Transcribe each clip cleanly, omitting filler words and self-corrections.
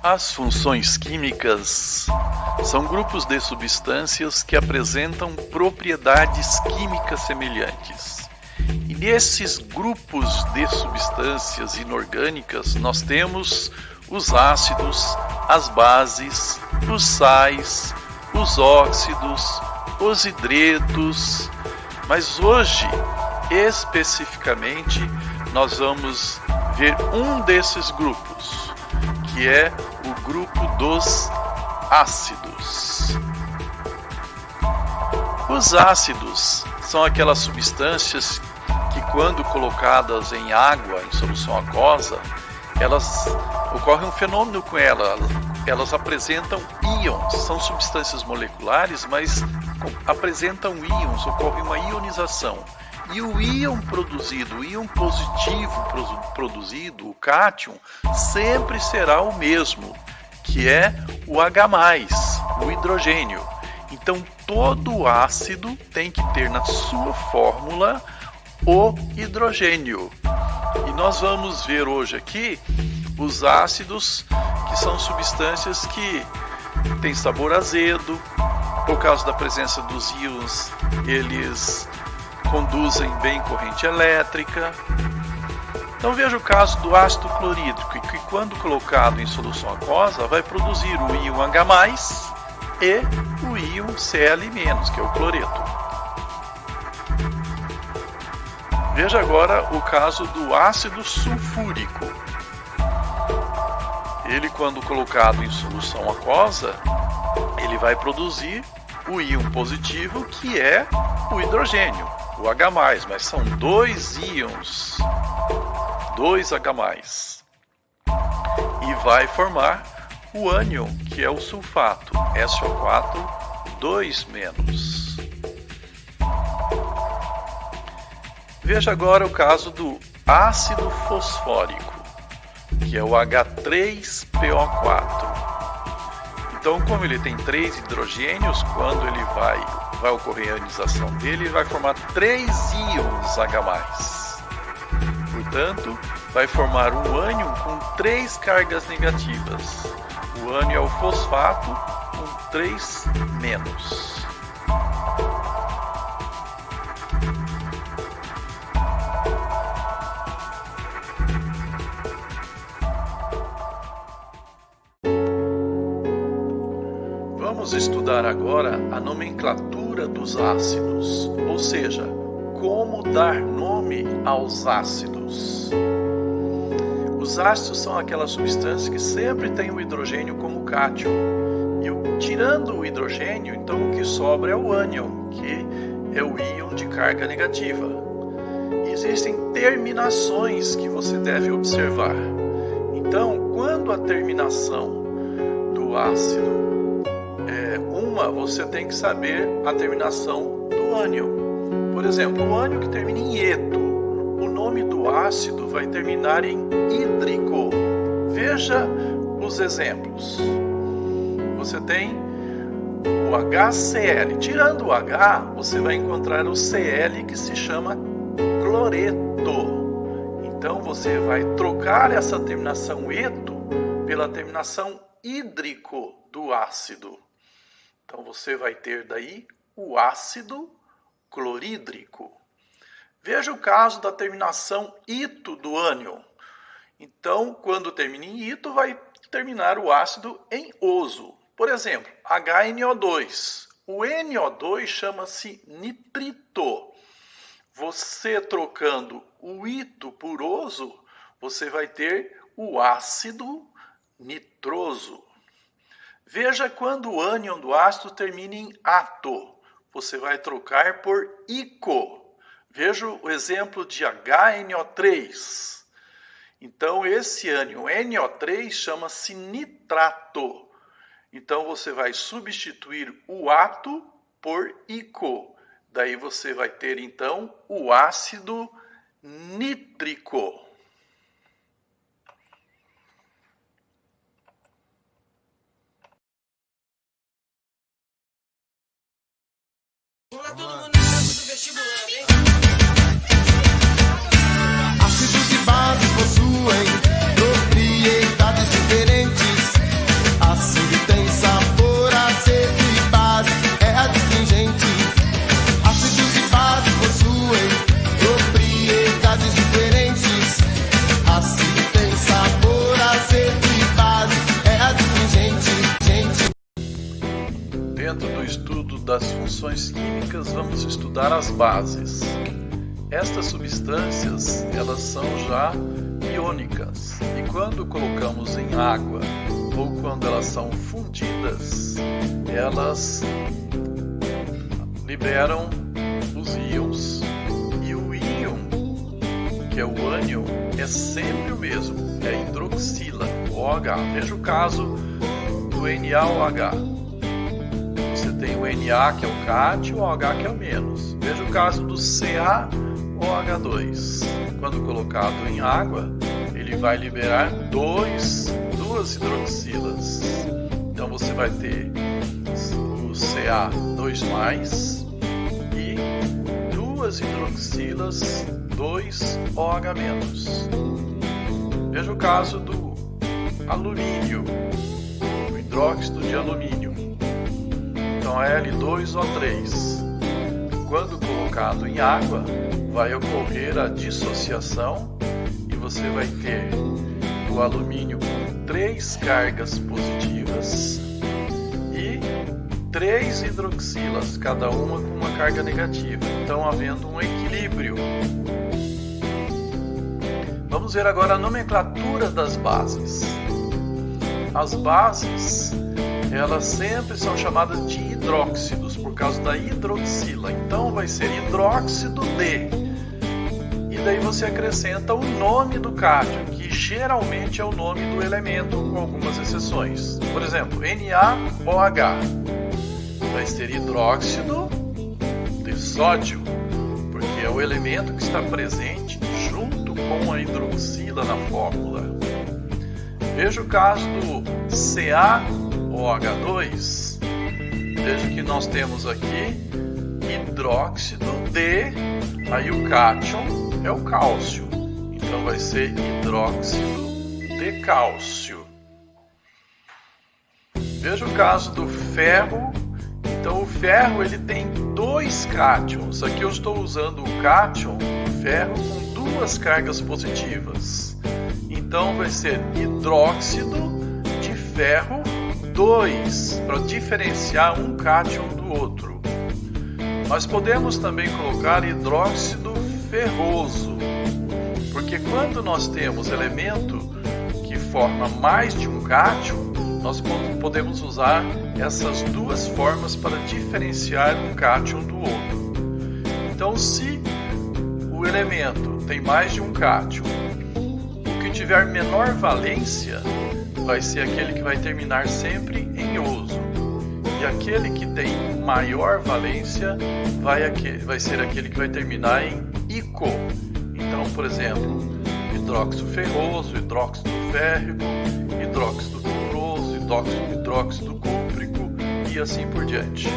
As funções químicas são grupos de substâncias que apresentam propriedades químicas semelhantes. E nesses grupos de substâncias inorgânicas nós temos os ácidos, as bases, os sais, os óxidos, os hidretos. Mas hoje, especificamente, nós vamos ver um desses grupos, que é o grupo dos ácidos. Os ácidos são aquelas substâncias que, quando colocadas em água, em solução aquosa, ocorre um fenômeno com elas apresentam íons, são substâncias moleculares, mas apresentam íons, ocorre uma ionização. E o íon produzido, o íon positivo produzido, o cátion, sempre será o mesmo, que é o H+, o hidrogênio. Então, todo ácido tem que ter na sua fórmula o hidrogênio. E nós vamos ver hoje aqui os ácidos, que são substâncias que têm sabor azedo. Por causa da presença dos íons, eles conduzem bem corrente elétrica. Então veja o caso do ácido clorídrico, que quando colocado em solução aquosa vai produzir o íon H+, e o íon Cl-, que é o cloreto. Veja agora o caso do ácido sulfúrico. Ele, quando colocado em solução aquosa, ele vai produzir o íon positivo, que é o hidrogênio, o H+, mas são dois íons, dois H+, e vai formar o ânion, que é o sulfato, SO4 2-. Veja agora o caso do ácido fosfórico, que é o H3PO4. Então, como ele tem 3 hidrogênios, quando ele vai ocorrer a ionização dele, ele vai formar 3 íons H+. Portanto, vai formar um ânion com 3 cargas negativas. O ânion é o fosfato com 3-. Vamos estudar agora a nomenclatura dos ácidos, ou seja, como dar nome aos ácidos. Os ácidos são aquelas substâncias que sempre têm o hidrogênio como cátion. E tirando o hidrogênio, então o que sobra é o ânion, que é o íon de carga negativa. E existem terminações que você deve observar. Então, quando a terminação do ácido você tem que saber a terminação do ânion. Por exemplo, o ânion que termina em eto, o nome do ácido vai terminar em hídrico. Veja os exemplos. Você tem o HCl. Tirando o H, você vai encontrar o Cl, que se chama cloreto. Então você vai trocar essa terminação eto pela terminação hídrico do ácido. Então você vai ter daí o ácido clorídrico. Veja o caso da terminação ito do ânion. Então, quando termina em ito, vai terminar o ácido em oso. Por exemplo, HNO2. O NO2 chama-se nitrito. Você trocando o ito por oso, você vai ter o ácido nitroso. Veja quando o ânion do ácido termina em ato. Você vai trocar por ico. Veja o exemplo de HNO3. Então, esse ânion NO3 chama-se nitrato. Então, você vai substituir o ato por ico. Daí você vai ter, então, o ácido nítrico. Ácidos e bases possuem propriedades diferentes. das funções químicas, vamos estudar as bases. Estas substâncias, elas são já iônicas, e quando colocamos em água ou quando elas são fundidas, elas liberam os íons. E o íon, que é o ânion, é sempre o mesmo, é a hidroxila, o OH. Veja o caso do NaOH. Você tem o Na, que é o cátion, o OH, que é o menos. Veja o caso do CaOH2. Quando colocado em água, ele vai liberar duas hidroxilas. Então você vai ter o Ca2+, e duas hidroxilas, 2OH-. Veja o caso do alumínio, o hidróxido de alumínio. Então L2O3. Quando colocado em água, vai ocorrer a dissociação e você vai ter o alumínio com 3 cargas positivas e 3 hidroxilas, cada uma com uma carga negativa. Então, havendo um equilíbrio. Vamos ver agora a nomenclatura das bases. As bases, elas sempre são chamadas de hidróxidos por causa da hidroxila. Então vai ser hidróxido de. E daí você acrescenta o nome do cátion, que geralmente é o nome do elemento, com algumas exceções. Por exemplo, NaOH vai ser hidróxido de sódio, porque é o elemento que está presente junto com a hidroxila na fórmula. Veja o caso do CaOH2. Veja que nós temos aqui hidróxido de, aí o cátion é o cálcio, então vai ser hidróxido de cálcio. Veja o caso do ferro. Então o ferro ele tem 2 cátions. Aqui eu estou usando o cátion, o ferro, com 2 cargas positivas. Então vai ser hidróxido de ferro 2, para diferenciar um cátion do outro. Nós podemos também colocar hidróxido ferroso, porque quando nós temos elemento que forma mais de um cátion, nós podemos usar essas 2 formas para diferenciar um cátion do outro. Então, se o elemento tem mais de um cátion, o que tiver menor valência vai ser aquele que vai terminar sempre em oso. E aquele que tem maior valência vai ser aquele que vai terminar em ico. Então, por exemplo, hidróxido ferroso, hidróxido férrico, hidróxido cuproso, hidróxido cúprico e assim por diante.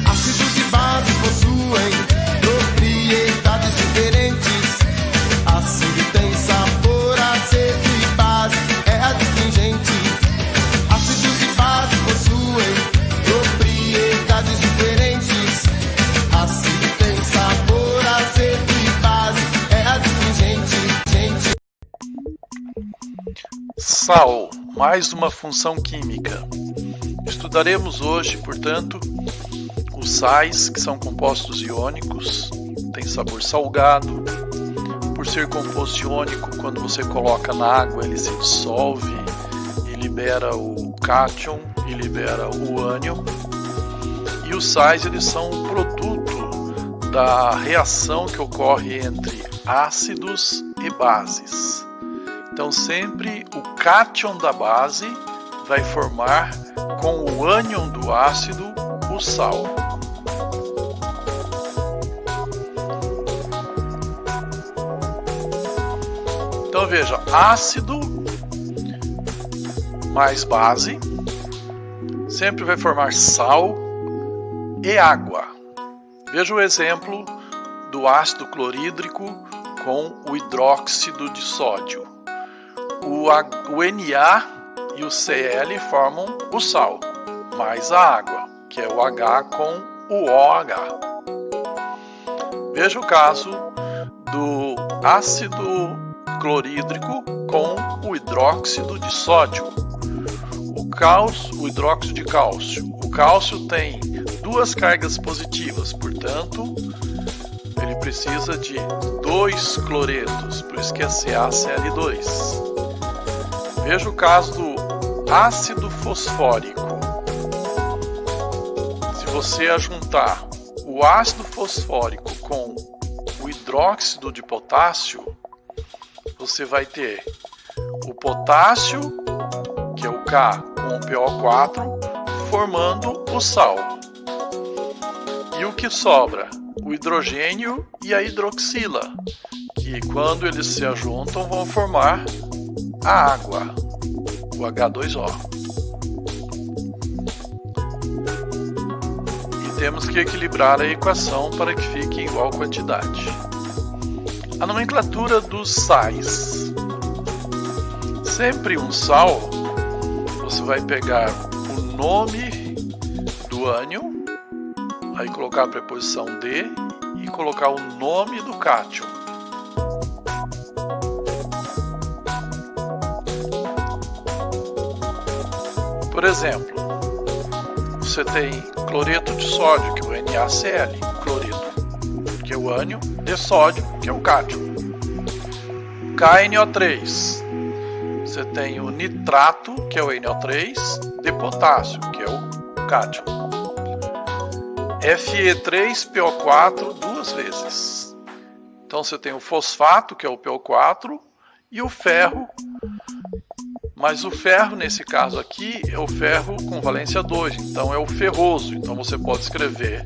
Ácidos e bases possuem propriedades diferentes. Ácido tem sabor azedo e base é adstringente. Ácidos e bases possuem propriedades diferentes. Ácido tem sabor azedo e base é adstringente. Sal, mais uma função química. Estudaremos hoje, portanto, os sais, que são compostos iônicos, tem sabor salgado. Por ser composto iônico, quando você coloca na água, ele se dissolve e libera o cátion e libera o ânion. E os sais, eles são um produto da reação que ocorre entre ácidos e bases. Então, sempre o cátion da base vai formar com o ânion do ácido o sal. Então veja, ácido mais base sempre vai formar sal e água. Veja o exemplo do ácido clorídrico com o hidróxido de sódio. O Na e o Cl formam o sal, mais a água. que é o H com o OH. Veja o caso do ácido clorídrico com o hidróxido de sódio. O hidróxido de cálcio. O cálcio tem duas cargas positivas, portanto, ele precisa de 2 cloretos, por isso que é CaCl2. Veja o caso do ácido fosfórico. Se você ajuntar o ácido fosfórico com o hidróxido de potássio, você vai ter o potássio, que é o K com o PO4, formando o sal. E o que sobra? O hidrogênio e a hidroxila, que quando eles se ajuntam vão formar a água, o H2O. E temos que equilibrar a equação para que fique em igual quantidade. A nomenclatura dos sais. Sempre um sal, você vai pegar o nome do ânion, aí colocar a preposição de e colocar o nome do cátion. Por exemplo, você tem cloreto de sódio, que é o NaCl, cloreto, que é o ânion, de sódio, que é o cátion. KNO3, você tem o nitrato, que é o NO3, de potássio, que é o cátion. Fe3PO4 duas vezes. Então você tem o fosfato, que é o PO4, e o ferro. Mas o ferro, nesse caso aqui, é o ferro com valência 2, então é o ferroso. Então você pode escrever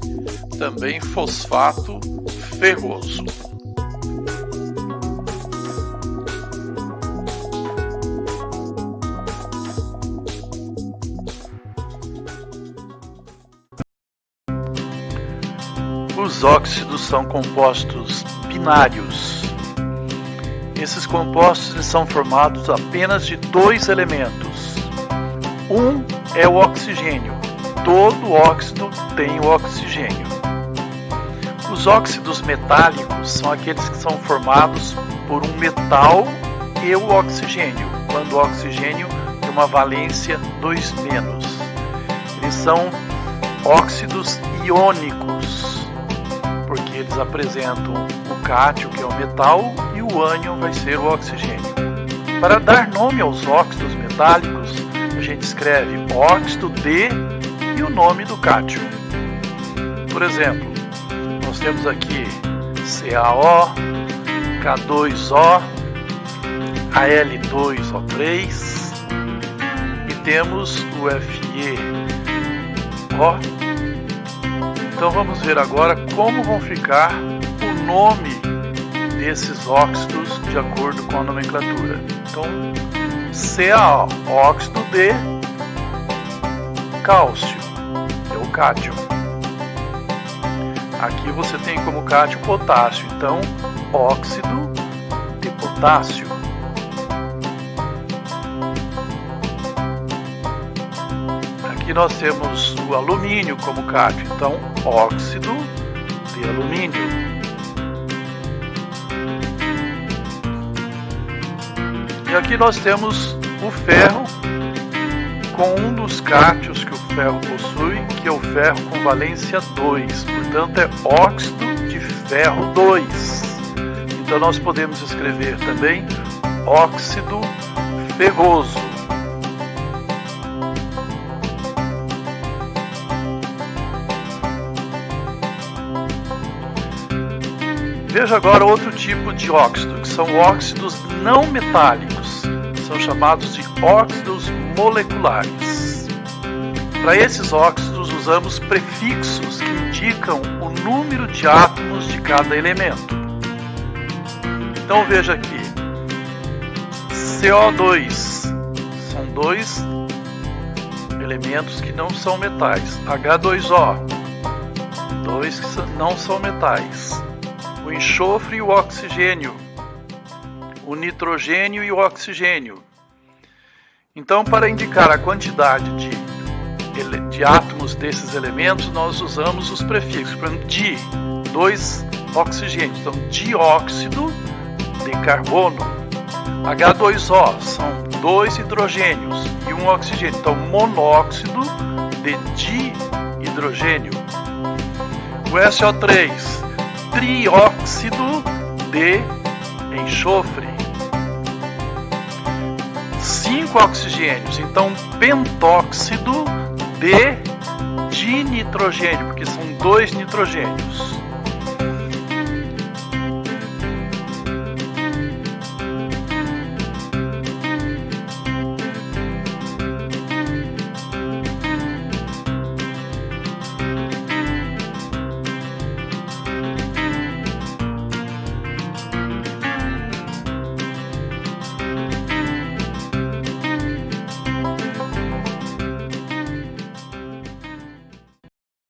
também fosfato ferroso. Os óxidos são compostos binários. Esses compostos eles são formados apenas de 2 elementos. Um é o oxigênio. Todo óxido tem o oxigênio. Os óxidos metálicos são aqueles que são formados por um metal e o oxigênio, quando o oxigênio tem uma valência 2-. Eles são óxidos iônicos, porque eles apresentam o cátion, que é o metal, e o ânion vai ser o oxigênio. Para dar nome aos óxidos metálicos, a gente escreve óxido de e o nome do cátion. Por exemplo, nós temos aqui CaO, K2O, Al2O3 e temos o FeO. Então vamos ver agora como vão ficar o nome desses óxidos de acordo com a nomenclatura. Então, CaO, óxido de cálcio, é o cátion. Aqui você tem como cátion potássio, então óxido de potássio. Aqui nós temos o alumínio como cátion, então óxido de alumínio. E aqui nós temos o ferro com um dos cátions que o ferro possui, que é o ferro com valência 2, portanto é óxido de ferro 2. Então nós podemos escrever também óxido ferroso. Veja agora outro tipo de óxido, que são óxidos não metálicos, são chamados de óxidos moleculares. Para esses óxidos usamos prefixos que indicam o número de átomos de cada elemento. Então veja aqui, CO2 são 2 elementos que não são metais, H2O, 2 que não são metais, o enxofre e o oxigênio, o nitrogênio e o oxigênio. Então, para indicar a quantidade de de átomos desses elementos, nós usamos os prefixos. Por exemplo, di, 2 oxigênios. Então, dióxido de carbono. H2O, são 2 hidrogênios e 1 oxigênio. Então, monóxido de dihidrogênio. O SO3, trióxido de enxofre. 5 oxigênios, então pentóxido de dinitrogênio, porque são 2 nitrogênios.